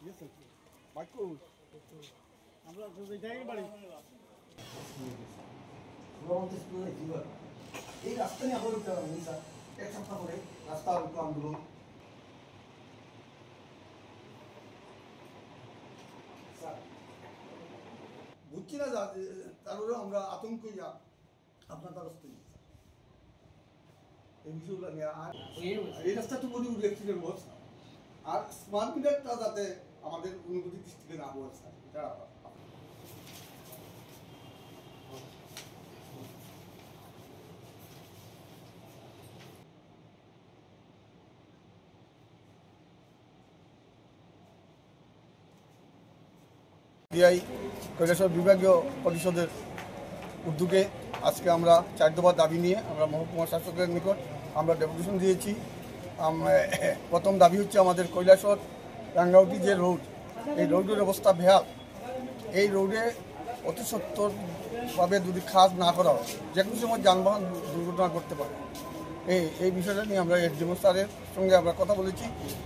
এই রাস্তা নিয়ে আবার এক সপ্তাহ পরে রাস্তা আন্দোলন বুঝছি না তারপরেও আমরা আতঙ্কে যা আপনার দ্বারস্থ এই বিষয়গুলো নিয়ে আর এই রাস্তা তো বলি ইলেকট্রিকের ব্যবস্থা আর স্মার্ট মিটারটা যাতে আমাদের অনুভূতি দৃষ্টিতে না পড়ে স্যার এটা বিআই কৈলাসহর বিভাগীয় পরিষদের উদ্যোগে আজকে আমরা 4 দফা দাবি নিয়ে আমরা মহকুমা শাসকের নিকট আমরা ডেপুটেশন দিয়েছি। প্রথম দাবি হচ্ছে আমাদের কৈলাসহর রাঙ্গাউটি যে রোড, এই রোডের অবস্থা বেহাল। এই রোডে অতি সত্তরভাবে যদি কাজ না করা হয় যে কোনো সময় যানবাহন দুর্ঘটনা করতে পারে। এই বিষয়টা নিয়ে আমরা এসডিএম স্যারের সঙ্গে আমরা কথা বলেছি,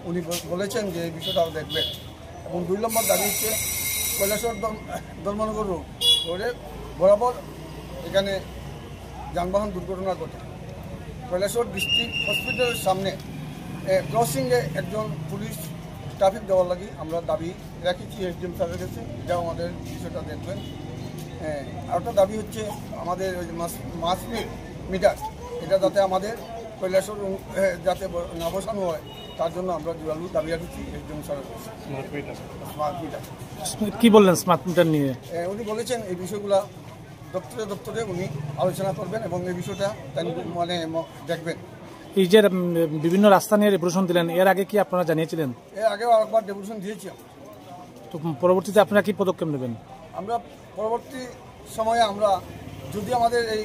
উনি বলেছেন যে এই বিষয়টা দেখবেন। এবং 2 নম্বর দাবি হচ্ছে কৈলাসহর ধর্মনগর রোডে বরাবর এখানে যানবাহন দুর্ঘটনা ঘটে। কৈলাসহর ডিস্ট্রিক্ট হসপিটালের সামনে ক্রসিংয়ে একজন পুলিশ ট্রাফিক দেওয়ার লাগে আমরা দাবি রেখেছি এসডিএম স্যারের কাছে, এটাও আমাদের বিষয়টা দেখবেন। আরেকটা দাবি হচ্ছে আমাদের ওই যে মাস মিটার, এটা যাতে আমাদের কৈলাসহর যাতে না বসানো হয় তার জন্য আমরা জোরালো দাবি রাখছি এসডিএম স্যারের কাছে। স্মার্ট মিটার কি বললেন স্মার্ট মিটার নিয়ে? উনি বলেছেন এই বিষয়গুলো দপ্তরে উনি আলোচনা করবেন এবং এই বিষয়টা মানে দেখবেন। এই যে বিভিন্ন রাস্তা নিয়ে ডেপুটেশন দিলেন, এর আগে কি আপনারা জানিয়েছিলেন? এর আগেও আরেকবার ডেপুটেশন দিয়েছি। তো পরবর্তীতে আপনারা কি পদক্ষেপ নেবেন? আমরা পরবর্তী সময়ে আমরা যদি আমাদের এই